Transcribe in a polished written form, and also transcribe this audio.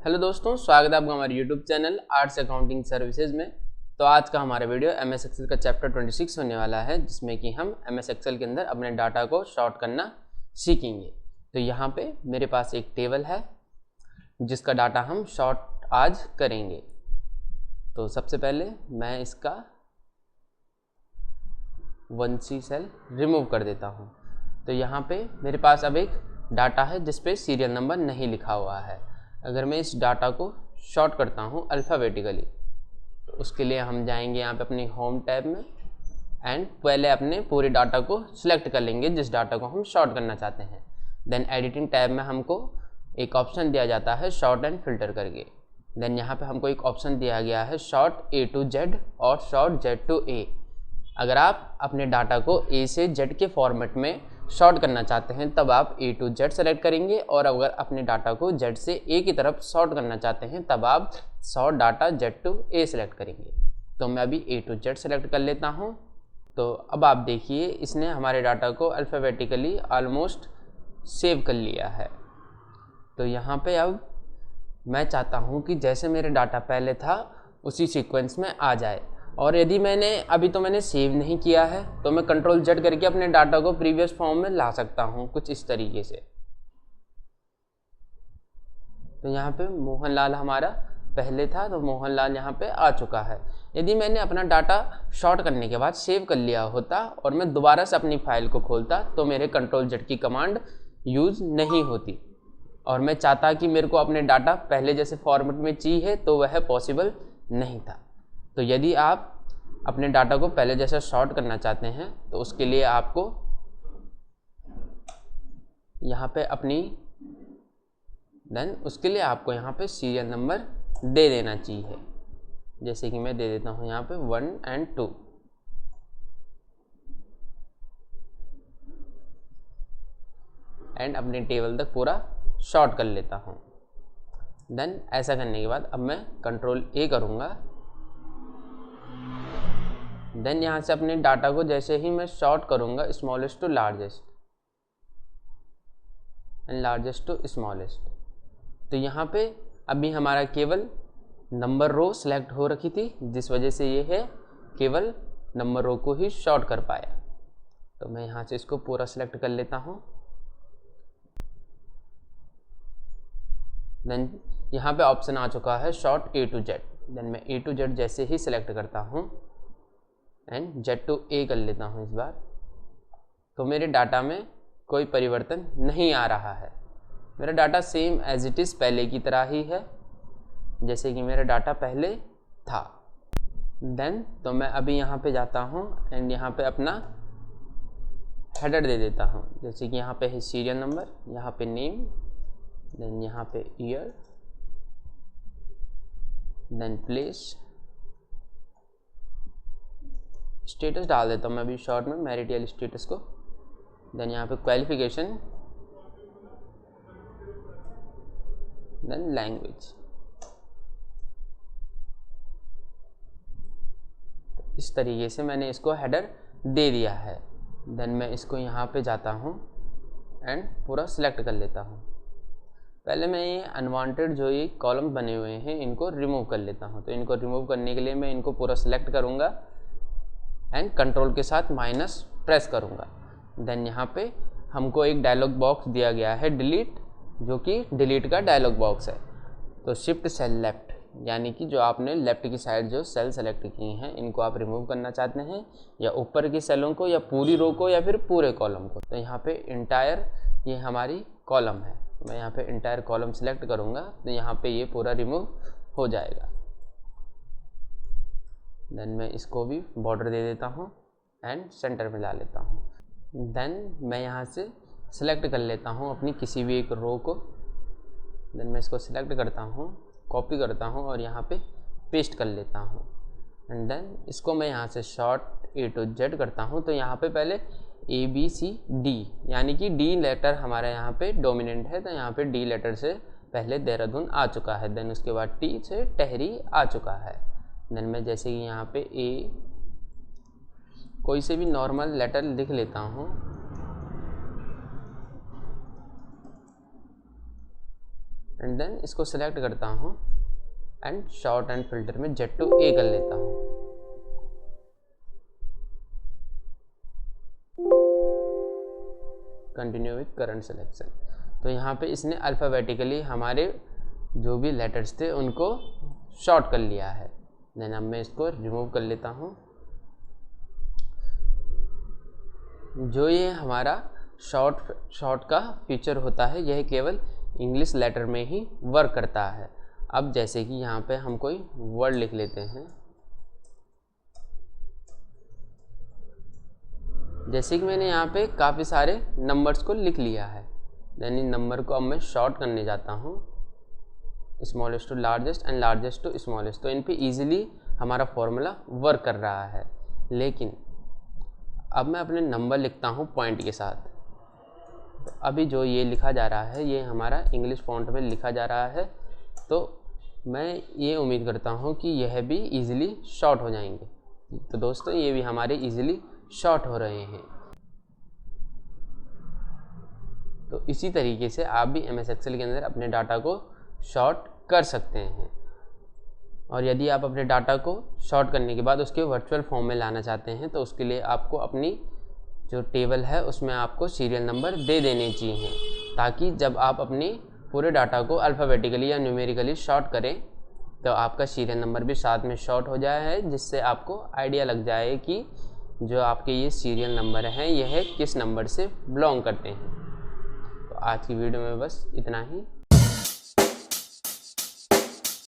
Hello दोस्तों, स्वागत है आपका हमारे YouTube channel arts accounting services में। तो आज का हमारा वीडियो एमएस एक्सेल का चैप्टर 26 होने वाला है, जिसमें कि हम एमएस एक्सेल के अंदर अपने डाटा को शॉर्ट करना सीखेंगे। तो यहाँ पे मेरे पास एक टेबल है जिसका डाटा हम शॉर्ट आज करेंगे। तो सबसे पहले मैं इसका 1C सेल रिमूव कर देता हूँ। तो यहाँ पे मेरे पास अब एक डाटा है जिस पे सीरियल नंबर नहीं लिखा हुआ है। अगर मैं इस डाटा को शॉर्ट करता हूँ अल्फ़ाबेटिकली, तो उसके लिए हम जाएंगे यहाँ पे अपनी होम टैब में एंड पहले अपने पूरे डाटा को सिलेक्ट कर लेंगे जिस डाटा को हम शॉर्ट करना चाहते हैं। देन एडिटिंग टैब में हमको एक ऑप्शन दिया जाता है शॉर्ट एंड फिल्टर करके। देन यहाँ पे हमको एक ऑप्शन दिया गया है शॉर्ट A to Z और शॉर्ट Z to A। अगर आप अपने डाटा को A से Z के फॉर्मेट में शॉर्ट करना चाहते हैं तब आप A to Z सेलेक्ट करेंगे, और अगर अपने डाटा को Z से A की तरफ शॉर्ट करना चाहते हैं तब आप short data Z to A select करेंगे। तो मैं अभी A to Z सेलेक्ट कर लेता हूं। तो अब आप देखिए इसने हमारे डाटा को अल्फ़ाबेटिकली ऑलमोस्ट सेव कर लिया है। तो यहाँ पे अब मैं चाहता हूँ कि जैसे मेरे डाटा पहले था उसी सीक्वेंस में आ जाए, और यदि मैंने सेव नहीं किया है तो मैं कंट्रोल Z करके अपने डाटा को प्रीवियस फॉर्म में ला सकता हूँ कुछ इस तरीके से। तो यहाँ पे मोहनलाल हमारा पहले था, तो मोहनलाल यहाँ पे आ चुका है। यदि मैंने अपना डाटा शॉर्ट करने के बाद सेव कर लिया होता और मैं दोबारा से अपनी फाइल को खोलता तो मेरे कंट्रोल Z की कमांड यूज़ नहीं होती, और मैं चाहता कि मेरे को अपने डाटा पहले जैसे फॉर्मेट में चाहिए तो वह पॉसिबल नहीं था। तो यदि आप अपने डाटा को पहले जैसा शॉर्ट करना चाहते हैं तो उसके लिए आपको यहाँ पे उसके लिए आपको यहाँ पे सीरियल नंबर दे देना चाहिए। जैसे कि मैं दे देता हूँ यहाँ पे 1 और 2। एंड अपने टेबल तक पूरा शॉर्ट कर लेता हूँ। देन ऐसा करने के बाद अब मैं कंट्रोल A करूँगा। देन यहाँ से अपने डाटा को जैसे ही मैं शॉर्ट करूँगा smallest to largest and largest to smallest, तो यहाँ पे अभी हमारा केवल नंबर रो सेलेक्ट हो रखी थी, जिस वजह से ये है केवल नंबर रो को ही शॉर्ट कर पाया। तो मैं यहाँ से इसको पूरा सेलेक्ट कर लेता हूँ। देन यहाँ पे ऑप्शन आ चुका है sort A to Z। Then मैं A to Z जैसे ही सिलेक्ट करता हूँ एंड Z to A कर लेता हूँ इस बार, तो मेरे डाटा में कोई परिवर्तन नहीं आ रहा है। मेरा data same as it is पहले की तरह ही है जैसे कि मेरा डाटा पहले था। देन तो मैं अभी यहाँ पे जाता हूँ एंड यहाँ पे अपना हेडर दे देता हूँ। जैसे कि यहाँ पे है सीरियल नंबर, यहाँ पे नेम, देन यहाँ पे ईयर, देन प्लेस, स्टेटस डाल देता हूँ मैं अभी शॉर्ट में मैरिटल स्टेटस को। देन यहाँ पे क्वालिफिकेशन, देन लैंग्वेज। तो इस तरीके से मैंने इसको हेडर दे दिया है। देन मैं इसको यहाँ पे जाता हूँ एंड पूरा सिलेक्ट कर लेता हूँ। पहले मैं ये अनवांटेड जो ये कॉलम बने हुए हैं इनको रिमूव कर लेता हूँ। तो इनको रिमूव करने के लिए मैं इनको पूरा सिलेक्ट करूँगा एंड कंट्रोल के साथ माइनस प्रेस करूँगा। देन यहाँ पे हमको एक डायलॉग बॉक्स दिया गया है डिलीट, जो कि डिलीट का डायलॉग बॉक्स है। तो शिफ्ट सेल लेफ्ट, यानी कि जो आपने लेफ्ट की साइड जो सेल सेलेक्ट की हैं इनको आप रिमूव करना चाहते हैं, या ऊपर की सेलों को, या पूरी रो को, या फिर पूरे कॉलम को। तो यहाँ पे इंटायर ये हमारी कॉलम है, मैं यहाँ पे इंटायर कॉलम सेलेक्ट करूँगा तो यहाँ पे ये पूरा रिमूव हो जाएगा। देन मैं इसको भी बॉर्डर दे देता हूँ एंड सेंटर में ला लेता हूँ। देन मैं यहाँ से सिलेक्ट कर लेता हूँ अपनी किसी भी एक रो को। देन मैं इसको सिलेक्ट करता हूँ, कॉपी करता हूँ और यहाँ पे पेस्ट कर लेता हूँ। एंड देन इसको मैं यहाँ से शॉर्ट A to Z करता हूँ। तो यहाँ पे पहले ABCD, यानी कि D लेटर हमारे यहाँ पे डोमिनेंट है, तो यहाँ पे D लेटर से पहले देहरादून आ चुका है। देन उसके बाद T से टहरी आ चुका है। देन मैं जैसे कि यहाँ पे कोई से भी नॉर्मल लेटर लिख लेता हूँ एंड देन इसको सेलेक्ट करता हूँ एंड शॉर्ट एंड फिल्टर में Z to A कर लेता हूँ। Continue with current selection. तो यहाँ पे इसने अल्फ़ाबेटिकली हमारे जो भी लेटर्स थे उनको शॉर्ट कर लिया है। देन अब मैं इसको रिमूव कर लेता हूँ। जो ये हमारा शॉर्ट का फीचर होता है यह केवल इंग्लिश लेटर में ही वर्क करता है। अब जैसे कि यहाँ पे हम कोई वर्ड लिख लेते हैं, जैसे कि मैंने यहाँ पे काफ़ी सारे नंबर्स को लिख लिया है। देन इन नंबर को अब मैं शॉर्ट करने जाता हूँ, smallest to largest and largest to smallest. तो इन पे इजीली हमारा फॉर्मूला वर्क कर रहा है। लेकिन अब मैं अपने नंबर लिखता हूँ पॉइंट के साथ। तो अभी जो ये लिखा जा रहा है ये हमारा इंग्लिश फॉन्ट में लिखा जा रहा है। तो मैं ये उम्मीद करता हूँ कि यह भी इजीली शॉर्ट हो जाएंगे। तो दोस्तों ये भी हमारे इजीली शॉर्ट हो रहे हैं। तो इसी तरीके से आप भी MS Excel के अंदर अपने डाटा को शॉर्ट कर सकते हैं। और यदि आप अपने डाटा को शॉर्ट करने के बाद उसके वर्चुअल फॉर्म में लाना चाहते हैं तो उसके लिए आपको अपनी जो टेबल है उसमें आपको सीरियल नंबर दे देने चाहिए, ताकि जब आप अपनी पूरे डाटा को अल्फ़ाबेटिकली या न्यूमेरिकली शॉर्ट करें तो आपका सीरियल नंबर भी साथ में शॉर्ट हो जाए है, जिससे आपको आइडिया लग जाए कि जो आपके ये सीरियल नंबर हैं यह किस नंबर से बिलोंग करते हैं। तो आज की वीडियो में बस इतना ही।